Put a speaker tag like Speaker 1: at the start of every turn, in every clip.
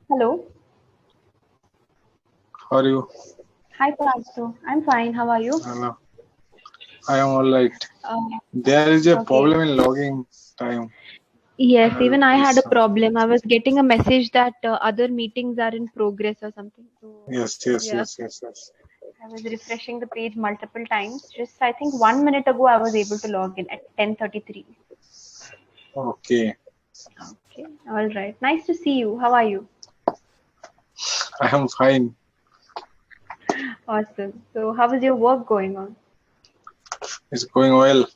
Speaker 1: Hello.
Speaker 2: How are you?
Speaker 1: Hi, Parso. I'm fine. How are you?
Speaker 2: Hello. I am all right.
Speaker 1: Uh,
Speaker 2: There is a
Speaker 1: okay.
Speaker 2: problem in logging time.
Speaker 1: Yes, even I had a
Speaker 2: This,
Speaker 1: problem. I was getting a message that other meetings are in progress or something. So,
Speaker 2: yes.
Speaker 1: yeah, I was refreshing the page multiple times. Just, I think 1 minute ago, I was able to log in at 10:33.
Speaker 2: Okay.
Speaker 1: Okay. All right. Nice to see you. How are you?
Speaker 2: I am fine.
Speaker 1: Awesome. So, how is your work going on?
Speaker 2: It's going well.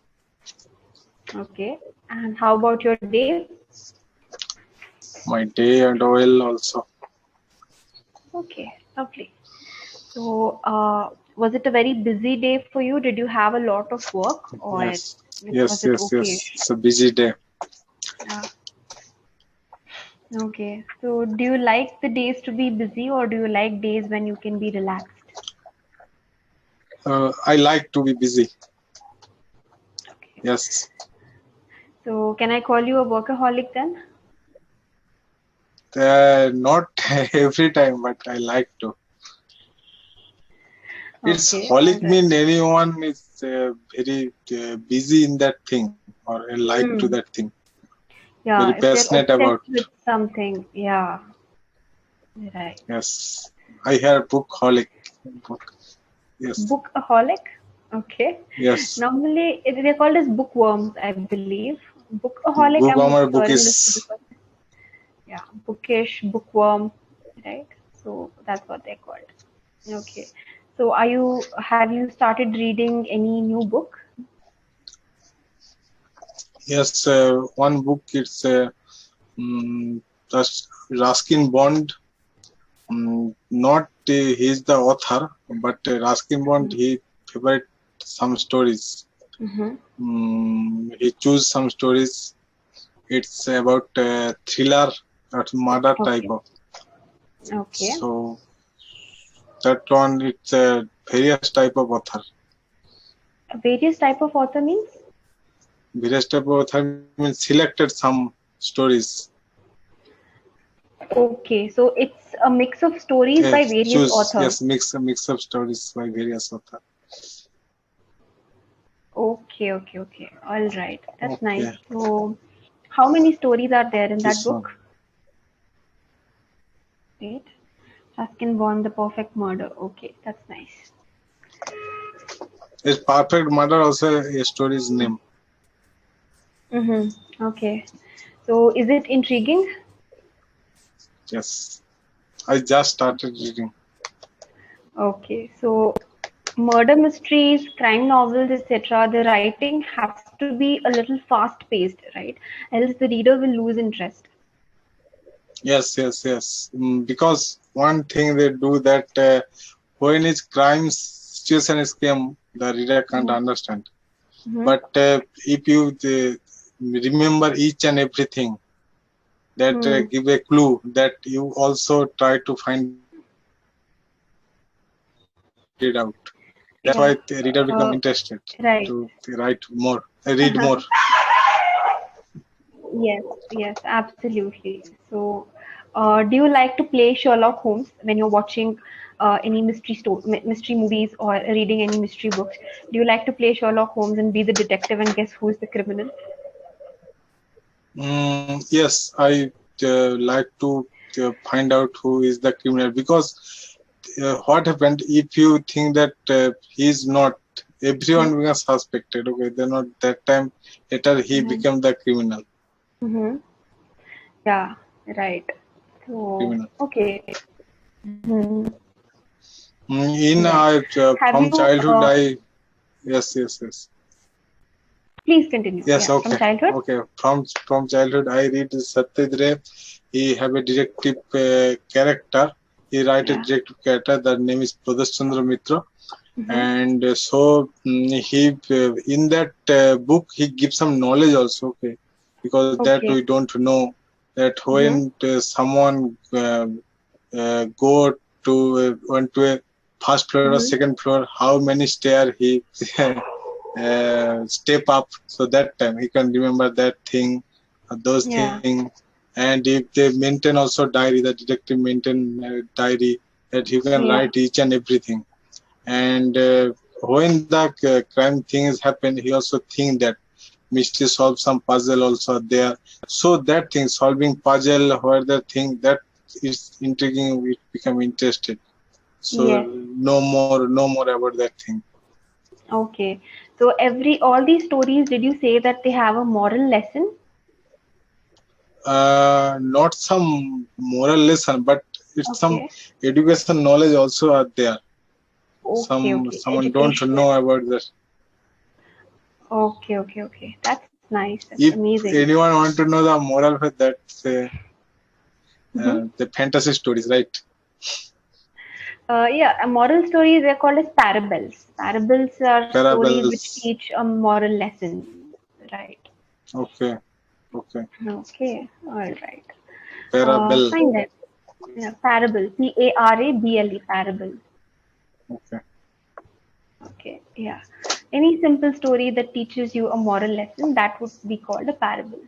Speaker 1: Okay. And how about your day?
Speaker 2: My day and well also.
Speaker 1: Okay. Lovely. So, was it a very busy day for you? Did you have a lot of work, or
Speaker 2: Yes.
Speaker 1: was it okay?
Speaker 2: It's a busy day.
Speaker 1: Yeah. Okay. So, do you like the days to be busy, or do you like days when you can be relaxed?
Speaker 2: I like to be busy.
Speaker 1: Okay.
Speaker 2: Yes.
Speaker 1: So, can I call you a workaholic then?
Speaker 2: Not every time, but I like to. It's
Speaker 1: Okay. All
Speaker 2: holic
Speaker 1: right.
Speaker 2: mean anyone is very busy in that thing or like to
Speaker 1: Hmm.
Speaker 2: that thing. Very
Speaker 1: Yeah. If they're
Speaker 2: passionate about.
Speaker 1: obsessed with something, yeah. Right.
Speaker 2: Yes. I hear book book. Yes.
Speaker 1: Bookaholic. Okay.
Speaker 2: Yes.
Speaker 1: Normally, they're called as bookworms, I believe. Bookaholic, I'm
Speaker 2: Bookworm
Speaker 1: hearing this to be
Speaker 2: bookish.
Speaker 1: called. Yeah, bookish, bookworm, right? So that's what they're called. Okay. So have you started reading any new book?
Speaker 2: Yes. One book. It's um, Ruskin Bond. Not he's the author, but Ruskin Bond he favorite some stories.
Speaker 1: Mm-hmm.
Speaker 2: He choose some stories. It's about thriller or murder type
Speaker 1: Okay.
Speaker 2: of.
Speaker 1: Okay.
Speaker 2: So that one it's a various type of author.
Speaker 1: Various type of author means?
Speaker 2: Various type of author means selected some stories.
Speaker 1: Okay. So it's a mix of stories by
Speaker 2: Yes,
Speaker 1: various
Speaker 2: choose
Speaker 1: authors.
Speaker 2: yes mix of stories by various author.
Speaker 1: Okay. Okay. Okay. All right. That's nice.
Speaker 2: Okay,
Speaker 1: So how many stories are there in that
Speaker 2: this
Speaker 1: book?
Speaker 2: one.
Speaker 1: Right. Ruskin Bond, The Perfect Murder. Okay. That's nice.
Speaker 2: It's perfect murder also a story's name.
Speaker 1: Mm-hmm. Okay. So is it intriguing?
Speaker 2: Yes, I just started reading.
Speaker 1: Okay, so murder mysteries, crime novels, etc., the writing has to be a little fast paced, right? Else the reader will lose interest.
Speaker 2: Yes. Because one thing they do that when it's crime situation is came, the reader can't understand.
Speaker 1: Mm-hmm.
Speaker 2: But if you remember each and everything, that
Speaker 1: Hmm.
Speaker 2: give a clue that you also try to find it out. That's why the reader become
Speaker 1: Yeah.
Speaker 2: interested to
Speaker 1: Right.
Speaker 2: write more, read more.
Speaker 1: Yes, yes, absolutely. So, do you like to play Sherlock Holmes when you're watching any mystery movies or reading any mystery books? Do you like to play Sherlock Holmes and be the detective and guess who's the criminal?
Speaker 2: Yes, I like to find out who is the criminal because what happened if you think that he is not, everyone becomes suspected. Okay, then not that time later he
Speaker 1: Mm-hmm.
Speaker 2: became the criminal.
Speaker 1: Mm-hmm. Yeah, right. So,
Speaker 2: Criminal.
Speaker 1: okay. Hmm.
Speaker 2: In
Speaker 1: Right. Have
Speaker 2: from
Speaker 1: you,
Speaker 2: childhood, I yes.
Speaker 1: please continue.
Speaker 2: Yes,
Speaker 1: Yeah, from
Speaker 2: okay,
Speaker 1: childhood?
Speaker 2: okay. From childhood, I read Satyajit Ray. He have a detective character. He write a
Speaker 1: Yeah.
Speaker 2: detective character. The name is Pradesh Chandra Mitra,
Speaker 1: Mm-hmm.
Speaker 2: and so he in that book he gives some knowledge also. Okay, because that
Speaker 1: Okay.
Speaker 2: we don't know that when
Speaker 1: Mm-hmm.
Speaker 2: someone go to went to a first floor or
Speaker 1: Mm-hmm.
Speaker 2: second floor, how many stair he step up, so that time he can remember that thing, those
Speaker 1: Yeah.
Speaker 2: things, and if they maintain also diary, the detective maintain diary that he can
Speaker 1: Yeah.
Speaker 2: write each and everything. And when the crime things happen, he also think that mystery solve some puzzle also there. So that thing, solving puzzle, where the thing that is intriguing, we become interested. So
Speaker 1: Yes.
Speaker 2: no more about that thing.
Speaker 1: Okay. So all these stories, did you say that they have a moral lesson?
Speaker 2: Not some moral lesson, but it's some
Speaker 1: Okay.
Speaker 2: education knowledge also are there.
Speaker 1: Okay. Okay.
Speaker 2: Someone don't
Speaker 1: Educational.
Speaker 2: know about that.
Speaker 1: Okay. Okay. Okay. That's nice. That's
Speaker 2: If
Speaker 1: amazing.
Speaker 2: anyone want to know the moral for that,
Speaker 1: Mm-hmm.
Speaker 2: the fantasy stories, right?
Speaker 1: Yeah, a moral stories are called as parables. Parables are stories which
Speaker 2: Parables.
Speaker 1: teach a moral lesson, right?
Speaker 2: Okay, okay.
Speaker 1: Okay, all right.
Speaker 2: Parable.
Speaker 1: Fine then. Yeah, parable. Parable. Parable.
Speaker 2: Okay,
Speaker 1: Okay, yeah. Any simple story that teaches you a moral lesson, that would be called a parable.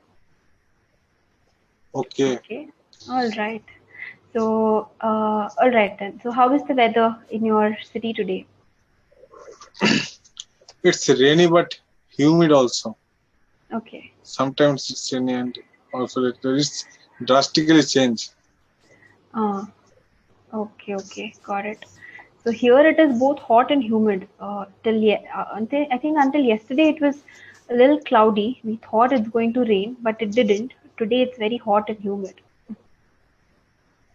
Speaker 2: okay.
Speaker 1: Okay, all right. So, all right then. So, how is the weather in your city today?
Speaker 2: It's rainy but humid also.
Speaker 1: Okay.
Speaker 2: Sometimes it's rainy and also it's drastically change.
Speaker 1: Uh, okay, okay, got it. So here it is both hot and humid. Until I think until yesterday it was a little cloudy. We thought it's going to rain, but it didn't. Today it's very hot and humid.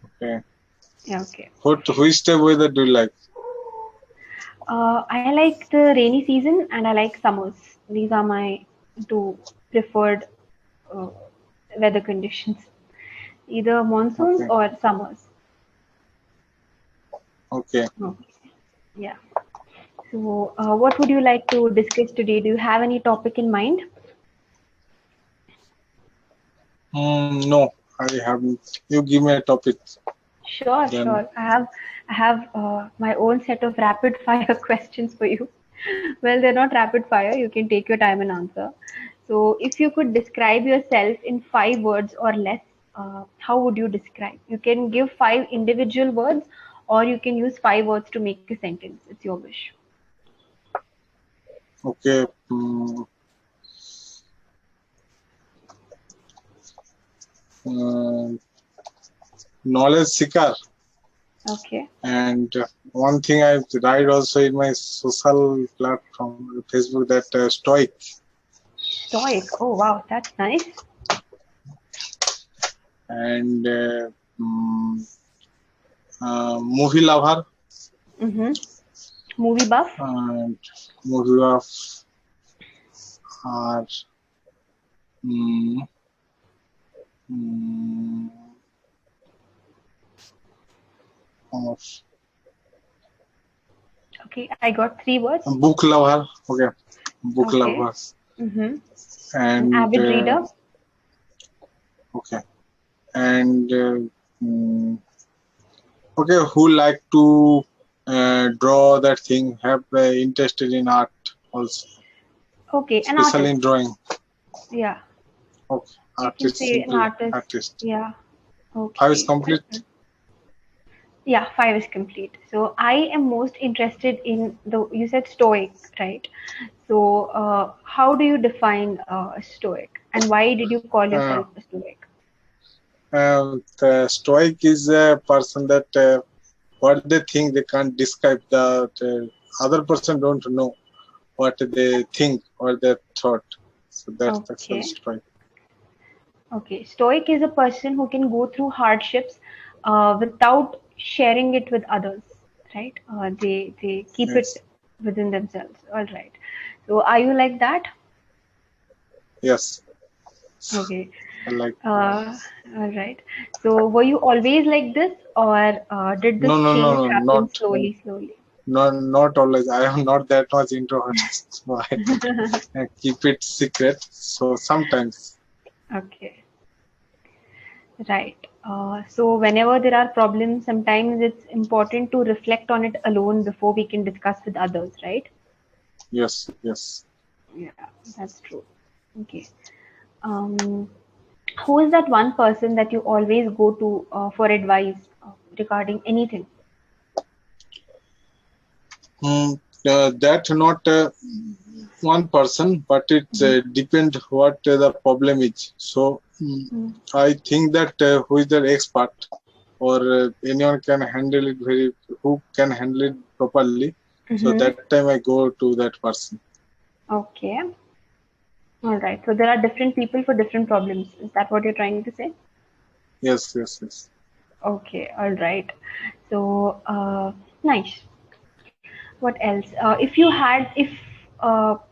Speaker 2: Okay.
Speaker 1: Yeah, okay.
Speaker 2: Which type weather do you like?
Speaker 1: I like the rainy season and I like summers. These are my two preferred uh, weather conditions. Either monsoons
Speaker 2: Okay,
Speaker 1: or summers.
Speaker 2: okay.
Speaker 1: Okay. Yeah. So, what would you like to discuss today? Do you have any topic in mind?
Speaker 2: No, I haven't. You give me a topic,
Speaker 1: Sure,
Speaker 2: then.
Speaker 1: sure. I have my own set of rapid fire questions for you. Well, they're not rapid fire. You can take your time and answer. So, if you could describe yourself in 5 words or less, how would you describe? You can give 5 individual words, or you can use 5 words to make a sentence. It's your wish.
Speaker 2: Okay. Uh, Knowledge seeker.
Speaker 1: Okay.
Speaker 2: And one thing I write also in my social platform, Facebook, that stoic.
Speaker 1: Stoic. Oh, wow. That's nice.
Speaker 2: And movie lover.
Speaker 1: Mm-hmm. Movie buff.
Speaker 2: And movie of are mm, mm, of
Speaker 1: Okay. I got 3 words.
Speaker 2: book lover. Okay, book
Speaker 1: Okay.
Speaker 2: lovers.
Speaker 1: Mm-hmm. An
Speaker 2: And
Speaker 1: avid reader.
Speaker 2: okay, and mm, okay, who like to draw that thing, have interested in art also,
Speaker 1: Okay, an
Speaker 2: especially in
Speaker 1: artist.
Speaker 2: drawing.
Speaker 1: Yeah,
Speaker 2: Okay,
Speaker 1: you can
Speaker 2: artist,
Speaker 1: say an
Speaker 2: simple
Speaker 1: artist.
Speaker 2: artist.
Speaker 1: Yeah.
Speaker 2: 5 is
Speaker 1: Okay.
Speaker 2: complete.
Speaker 1: Yeah, 5 is complete. So I am most interested in you said stoic, right? So how do you define a stoic, and why did you call
Speaker 2: Uh,
Speaker 1: yourself a stoic?
Speaker 2: the stoic is a person that what they think they can't describe, that other person don't know what they think or their thought. So that's the actual
Speaker 1: Okay.
Speaker 2: stoic.
Speaker 1: Okay. Stoic is a person who can go through hardships without sharing it with others, right? They keep
Speaker 2: Yes,
Speaker 1: it within themselves. All right. So are you like that?
Speaker 2: yes.
Speaker 1: Okay.
Speaker 2: I like.
Speaker 1: Uh, all right. So were you always like this, or did
Speaker 2: No,
Speaker 1: this
Speaker 2: no, no,
Speaker 1: change
Speaker 2: no,
Speaker 1: happen
Speaker 2: not.
Speaker 1: slowly, slowly?
Speaker 2: Not always. I am not that much introvert, so I keep it secret. So sometimes,
Speaker 1: Okay. Right. So whenever there are problems, sometimes it's important to reflect on it alone before we can discuss with others, right?
Speaker 2: yes, yes.
Speaker 1: Yeah, that's true. Okay. Um, Who is that one person that you always go to for advice regarding anything?
Speaker 2: Mm, that not one person, but it
Speaker 1: Mhm.
Speaker 2: depend what the problem is. So
Speaker 1: Mm.
Speaker 2: I think that who is the expert or anyone can handle it who can handle it properly. So
Speaker 1: Mm-hmm.
Speaker 2: that time I go to that person.
Speaker 1: Okay. All right. So there are different people for different problems. Is that what you're trying to say?
Speaker 2: Yes, yes, yes.
Speaker 1: Okay. All right. So nice. What else? If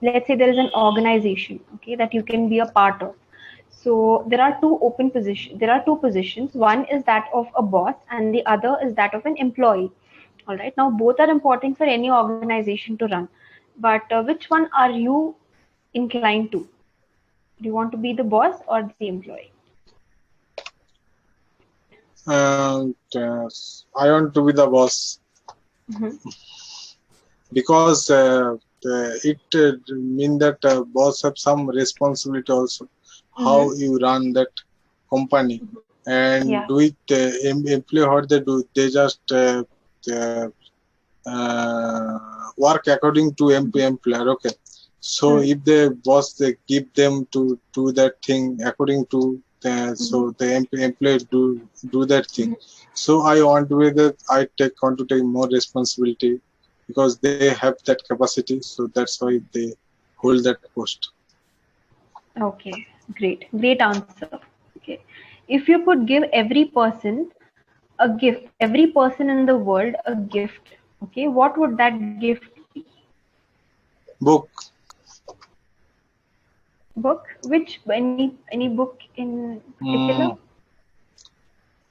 Speaker 1: let's say there is an organization, okay, that you can be a part of. So there are two open positions. There are two positions. One is that of a boss, and the other is that of an employee. All right. Now both are important for any organization to run. But which one are you inclined to? Do you want to be the boss or the employee?
Speaker 2: And I want to be the boss
Speaker 1: Mm-hmm.
Speaker 2: because it mean that boss have some responsibility also how
Speaker 1: Mm-hmm.
Speaker 2: you run that company and
Speaker 1: Yeah.
Speaker 2: do it employee what they do they just uh, work according to employer. Okay, so
Speaker 1: Mm-hmm.
Speaker 2: if the boss they give them to do that thing according to so the employee do that thing.
Speaker 1: Mm-hmm.
Speaker 2: So I want to be that want to take more responsibility because they have that capacity. So that's why they hold that post.
Speaker 1: Okay. Great. Great answer. Okay. If you could give every person a gift, every person in the world a gift, okay, what would that gift be?
Speaker 2: Book.
Speaker 1: Book? Which any book in particular?
Speaker 2: Mm,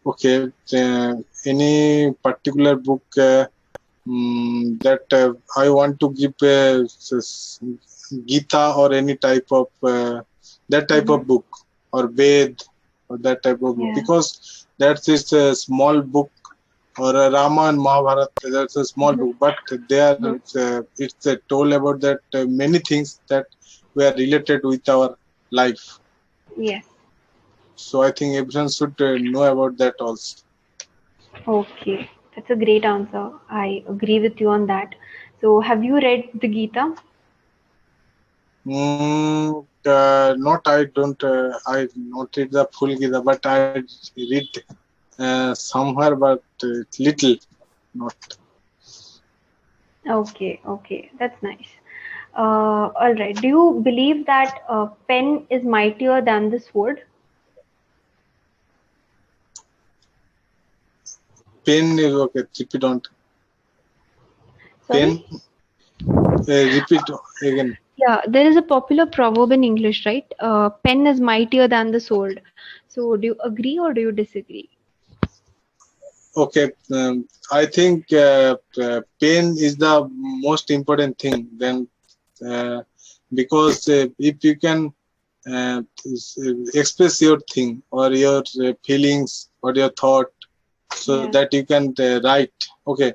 Speaker 2: okay. Any particular book that I want to give Gita or any type of that type
Speaker 1: Mm-hmm.
Speaker 2: of book or Ved or that type of book
Speaker 1: Yeah.
Speaker 2: because that is a small book or a Rama and Mahabharata. That's a small book, but they are
Speaker 1: Mm-hmm.
Speaker 2: it's told about that many things that were related with our life.
Speaker 1: Yes.
Speaker 2: So I think everyone should know about that also.
Speaker 1: Okay. That's a great answer. I agree with you on that. So, have you read the Gita?
Speaker 2: Not I don't I not read the full Gita, but I read somewhere, but little, not.
Speaker 1: Okay. Okay. That's nice. All right. Do you believe that pen is mightier than the sword?
Speaker 2: Pen is okay. Repeat on pen.
Speaker 1: Sorry?
Speaker 2: Repeat again.
Speaker 1: Yeah, there is a popular proverb in English, right? Pen is mightier than the sword. So, do you agree or do you disagree?
Speaker 2: Okay, I think pen is the most important thing. Then, because if you can express your thing or your feelings or your thought so
Speaker 1: Yeah,
Speaker 2: that you can write, okay,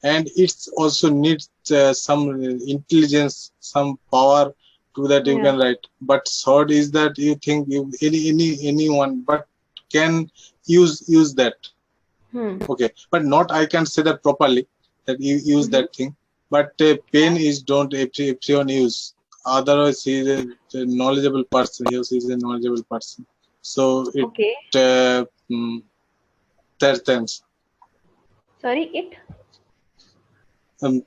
Speaker 2: and it's also needs some intelligence, some power to that you
Speaker 1: yeah.
Speaker 2: can write. But sword is that you think you anyone but can use that,
Speaker 1: Hmm.
Speaker 2: okay, but not I can say that properly that you use
Speaker 1: Mm-hmm.
Speaker 2: that thing, but pen
Speaker 1: Yeah.
Speaker 2: is don't everyone use, otherwise he is a knowledgeable person, he is a knowledgeable person, so it
Speaker 1: Okay.
Speaker 2: that sense.
Speaker 1: Sorry, it?
Speaker 2: um,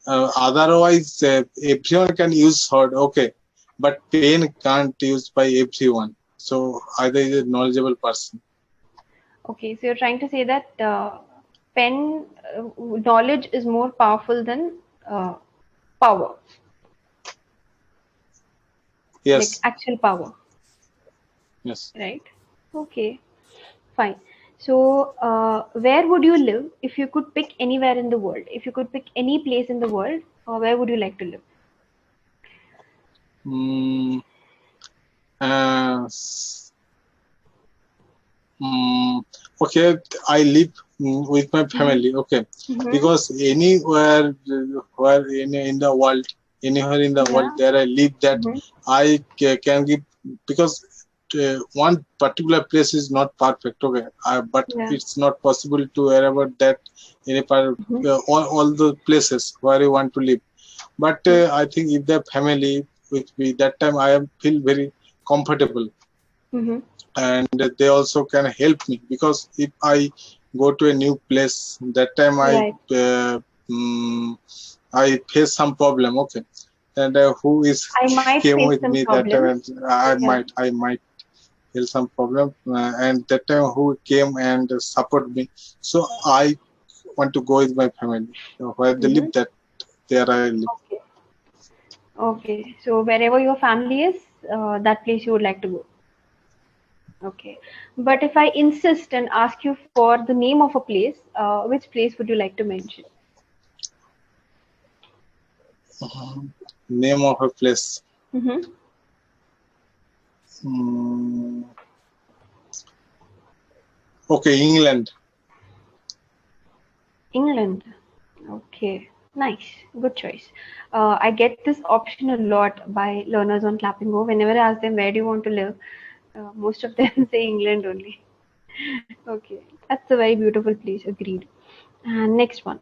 Speaker 2: Otherwise everyone can use sword, okay, but pen can't use by everyone, so either is a knowledgeable person.
Speaker 1: Okay, so you're trying to say that pen knowledge is more powerful than uh, power, like
Speaker 2: Yes,
Speaker 1: actual power,
Speaker 2: yes.
Speaker 1: right? Okay, fine. So, where would you live if you could pick anywhere in the world? If you could pick any place in the world, where would you like to live?
Speaker 2: mm, uh, s- okay, I live with my
Speaker 1: Mm-hmm.
Speaker 2: family, okay,
Speaker 1: Mm-hmm.
Speaker 2: because anywhere where in the world, anywhere in the world
Speaker 1: Yeah.
Speaker 2: there I live that
Speaker 1: Mm-hmm.
Speaker 2: I can give, because one particular place is not perfect, okay, but
Speaker 1: Yeah.
Speaker 2: it's not possible to arrive at that any part,
Speaker 1: Mm-hmm.
Speaker 2: all the places where you want to live. But I think if the family with me, that time I am feel very comfortable,
Speaker 1: Mm-hmm.
Speaker 2: and they also can help me, because if I go to a new place, that time
Speaker 1: Right.
Speaker 2: I face some problem, okay, and who is
Speaker 1: I might
Speaker 2: came
Speaker 1: face
Speaker 2: with
Speaker 1: some
Speaker 2: me that time,
Speaker 1: problems.
Speaker 2: and I
Speaker 1: Yeah.
Speaker 2: might I might feel some problem, and that time who came and support me. So I want to go with my family, where they
Speaker 1: Mm-hmm.
Speaker 2: live, that there I live.
Speaker 1: Okay. Okay. So wherever your family is, that place you would like to go. Okay. But if I insist and ask you for the name of a place, which place would you like to mention?
Speaker 2: Name of a place.
Speaker 1: Mm-hmm.
Speaker 2: Mm, okay, England.
Speaker 1: England. Okay. Nice. Good choice. I get this option a lot by learners on Clapingo. Whenever I ask them where do you want to live, most of them say England only. Okay. That's a very beautiful place. Agreed. And next one.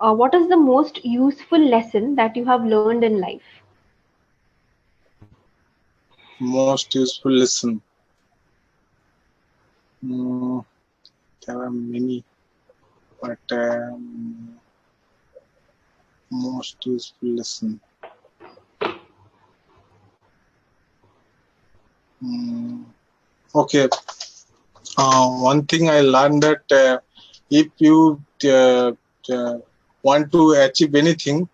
Speaker 1: What is the most useful lesson that you have learned in life?
Speaker 2: Most useful lesson. Mm, there are many, but most useful lesson. Mm, okay. One thing I learned that if you uh, want to achieve anything,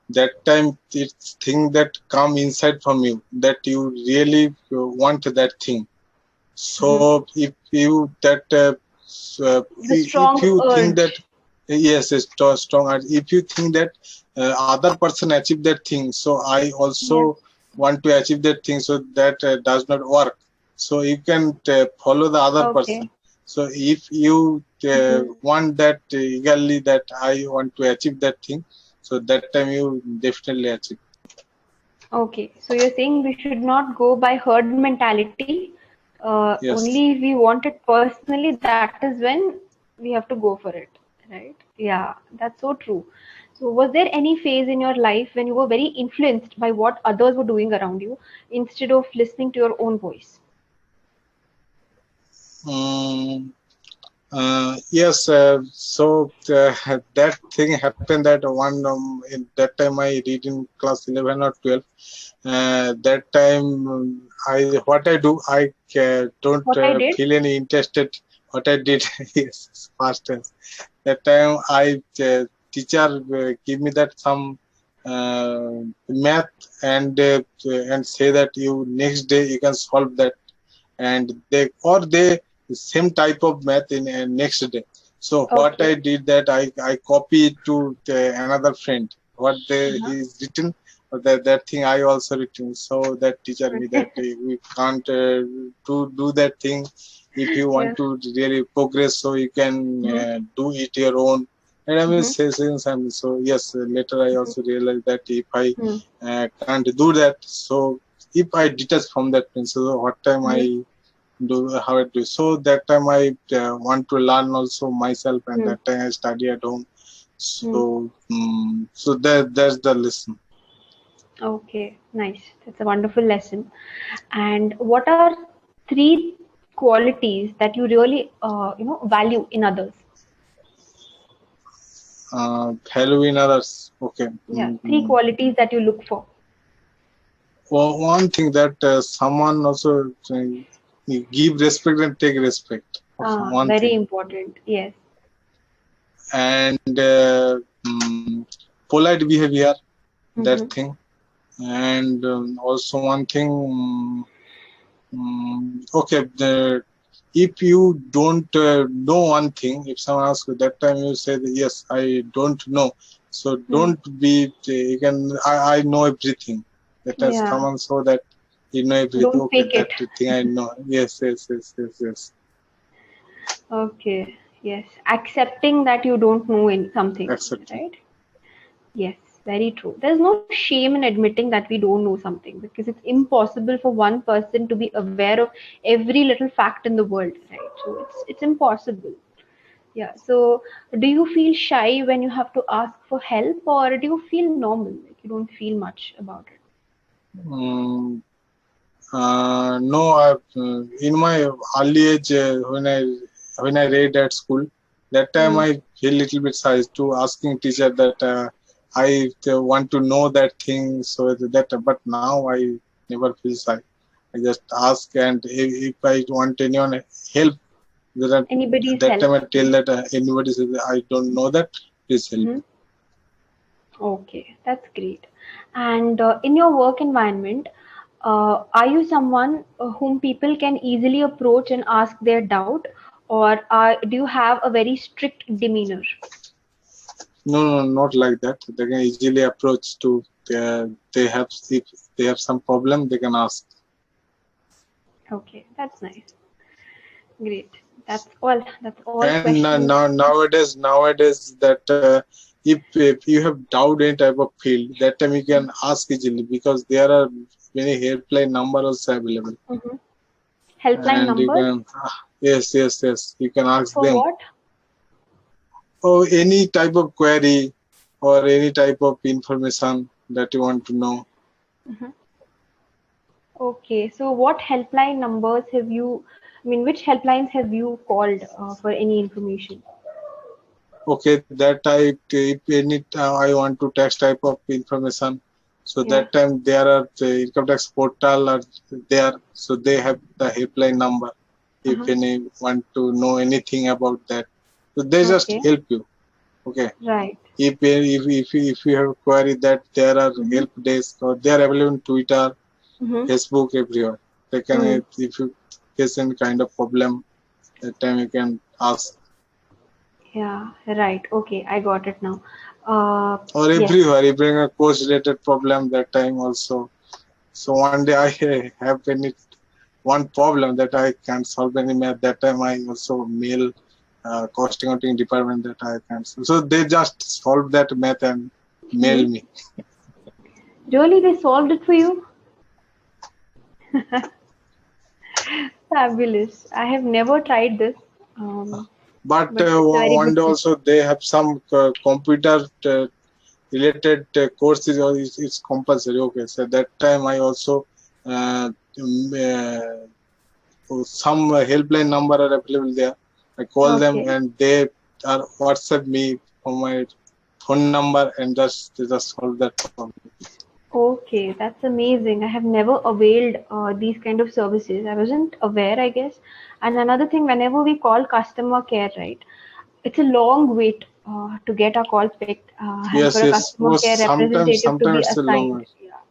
Speaker 2: that time it's thing that come inside from you, that you really want that thing.
Speaker 1: Mhm.
Speaker 2: So if you that
Speaker 1: The
Speaker 2: if
Speaker 1: strong
Speaker 2: you think that,
Speaker 1: urge.
Speaker 2: yes, it's strong, and if you think that other person achieve that thing, so I
Speaker 1: Yeah.
Speaker 2: also want to achieve that thing, so that does not work. So you can follow the other
Speaker 1: Okay.
Speaker 2: person. So if you
Speaker 1: Mhm.
Speaker 2: want that eagerly, that I want to achieve that thing, so that time you definitely achieve.
Speaker 1: Okay. So you're saying we should not go by herd mentality.
Speaker 2: Yes.
Speaker 1: Only if we want it personally, that is when we have to go for it, right? Yeah, that's so true. So was there any phase in your life when you were very influenced by what others were doing around you instead of listening to your own voice?
Speaker 2: Mm, yes, so that thing happened that one in that time I read in class 11 or 12. That time what I do, I don't
Speaker 1: What I did?
Speaker 2: feel any interested. What I did, yes, past tense. That time I teacher give me that some uh, math, and say that you next day you can solve that, and they same type of math in next day. So what I
Speaker 1: Okay.
Speaker 2: did, that I copied to another friend what
Speaker 1: Uh-huh.
Speaker 2: he's written, that thing I also written. So that teacher me that we can't do that thing. If you
Speaker 1: Yeah.
Speaker 2: want to really progress, so you can
Speaker 1: Mm-hmm.
Speaker 2: do it your own. And I mean,
Speaker 1: Mm-hmm.
Speaker 2: so yes, later I also realized that if I
Speaker 1: Mm-hmm.
Speaker 2: can't do that, so if I detach from that principle, what time
Speaker 1: Mm-hmm.
Speaker 2: I do how I do. So that time I want to learn also myself, and
Speaker 1: Mm-hmm.
Speaker 2: that time I study at home.
Speaker 1: Mm-hmm.
Speaker 2: So so that's the lesson.
Speaker 1: Okay, nice. That's a wonderful lesson. And what are three qualities that you really, value in others?
Speaker 2: Value in others. Okay.
Speaker 1: Yeah, three qualities that you look for.
Speaker 2: Well, one thing that someone also give respect and take respect. Okay, one
Speaker 1: Very
Speaker 2: thing,
Speaker 1: important. Yes.
Speaker 2: and polite behavior. That
Speaker 1: Mm-hmm.
Speaker 2: thing, and also one thing. Okay, if you don't know one thing, if someone asks you, that time you say that, yes, I don't know. So
Speaker 1: Mm.
Speaker 2: don't be, you can, I know everything. That has
Speaker 1: Yeah.
Speaker 2: someone so that you know everything.
Speaker 1: Don't
Speaker 2: Okay,
Speaker 1: fake
Speaker 2: that
Speaker 1: it.
Speaker 2: thing I know. Yes, yes, yes, yes, yes.
Speaker 1: Okay. Yes. Accepting that you don't know in something,
Speaker 2: Accepting.
Speaker 1: right? Yes. Very true. There's no shame in admitting that we don't know something, because it's impossible for one person to be aware of every little fact in the world, right? So it's impossible. Yeah. So do you feel shy when you have to ask for help, or do you feel normal? Like you don't feel much about it?
Speaker 2: Mm, no, in my early age, when I read at school, that time
Speaker 1: Hmm.
Speaker 2: I feel little bit shy to asking teacher that I want to know that thing. So that, but now I never feel shy. I just ask, and if I want anyone help, that
Speaker 1: Anybody's
Speaker 2: that
Speaker 1: help.
Speaker 2: time I tell that anybody says I don't know that, please help.
Speaker 1: Hmm. Okay, that's great. And in your work environment, are you someone whom people can easily approach and ask their doubt, or do you have a very strict demeanor?
Speaker 2: No, no, not like that. They can easily approach to. They have, if they have some problem, they can ask.
Speaker 1: Okay, that's nice. Great. That's all. That's all
Speaker 2: And
Speaker 1: questions.
Speaker 2: nowadays that if you have doubt any type of field, that time you can ask easily because there are many helpline numbers also available,
Speaker 1: Hmm. Helpline
Speaker 2: and you
Speaker 1: numbers
Speaker 2: can yes, you can ask
Speaker 1: for
Speaker 2: them.
Speaker 1: what?
Speaker 2: Or any type of query or any type of information that you want to know.
Speaker 1: Hmm. Okay, so what helpline numbers have you, I mean, which helplines have you called for any information?
Speaker 2: Okay, that type, if any I want to tax type of information, so
Speaker 1: Yeah.
Speaker 2: that time there are the income tax portal are there, so they have the helpline number. If
Speaker 1: Uh-huh.
Speaker 2: any want to know anything about that, so they just
Speaker 1: Okay.
Speaker 2: help you. Okay,
Speaker 1: Right.
Speaker 2: if you have query that there are
Speaker 1: Mm-hmm.
Speaker 2: help desk or they are available on Twitter,
Speaker 1: Mm-hmm.
Speaker 2: Facebook, everywhere. They can,
Speaker 1: Mm.
Speaker 2: if you face any kind of problem, that time you can ask.
Speaker 1: Yeah. Right. Okay. I got it now.
Speaker 2: Or
Speaker 1: Yes.
Speaker 2: everywhere, if bring a course related problem, that time also. So one day I have any one problem that I can't solve any math. That time I also mail cost accounting department that I can't solve. So they just solve that math and mail
Speaker 1: Hmm.
Speaker 2: me.
Speaker 1: Really, they solved it for you? Fabulous. I have never tried this, um,
Speaker 2: But
Speaker 1: but it's a very
Speaker 2: one
Speaker 1: good
Speaker 2: day
Speaker 1: thing.
Speaker 2: also they have some computer related courses or it's compulsory. Okay, so that time I also some helpline number are available there. I call them
Speaker 1: Okay.
Speaker 2: and they are WhatsApp me for my phone number and just solve that problem.
Speaker 1: Okay, that's amazing. I have never availed these kind of services. I wasn't aware, I guess. And another thing, whenever we call customer care, right, it's a long wait to get our call picked and for
Speaker 2: Yes,
Speaker 1: a
Speaker 2: yes.
Speaker 1: customer
Speaker 2: Oh,
Speaker 1: care representative to be
Speaker 2: sometimes it's a
Speaker 1: assigned.
Speaker 2: longer.
Speaker 1: Yeah,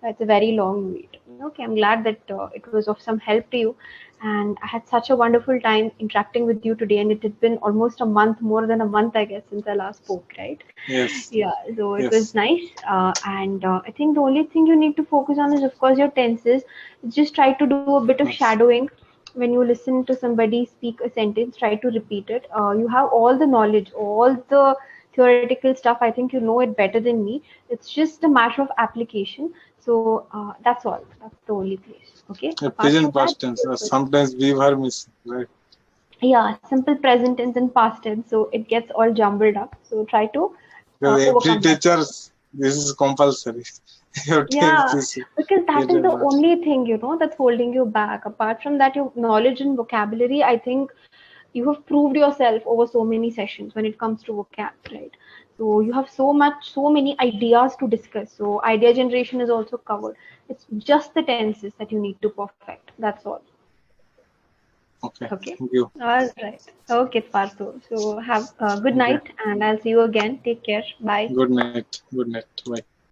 Speaker 1: that's a very long wait. Okay, I'm glad that it was of some help to you. And I had such a wonderful time interacting with you today. And it had been almost a month, more than a month, I guess, since I last spoke, right?
Speaker 2: Yes,
Speaker 1: Yeah, so it was
Speaker 2: yes,
Speaker 1: nice. And I think the only thing you need to focus on is, of course, your tenses. Just try to do a bit of
Speaker 2: yes.
Speaker 1: shadowing. When you listen to somebody speak a sentence, try to repeat it. You have all the knowledge, all the theoretical stuff. I think you know it better than me. It's just a matter of application. So that's all. That's the only place. Okay. Apart from
Speaker 2: Present
Speaker 1: that,
Speaker 2: past tense.
Speaker 1: you're good.
Speaker 2: Sometimes we were missing, right?
Speaker 1: Yeah, simple present tense and past tense. So it gets all jumbled up. So try to
Speaker 2: Because every
Speaker 1: overcome that problem.
Speaker 2: teachers, this is compulsory. You have to have
Speaker 1: Yeah,
Speaker 2: this
Speaker 1: because that is
Speaker 2: present
Speaker 1: the
Speaker 2: past.
Speaker 1: only thing, that's holding you back. Apart from that, your knowledge and vocabulary, I think you have proved yourself over so many sessions when it comes to vocab, right? So you have so many ideas to discuss. So idea generation is also covered. It's just the tenses that you need to perfect. That's all.
Speaker 2: Okay,
Speaker 1: Okay.
Speaker 2: thank you.
Speaker 1: All right. Okay, Partho. So have a good
Speaker 2: Okay,
Speaker 1: night and I'll see you again. Take care. Bye.
Speaker 2: good night. Good night. Bye.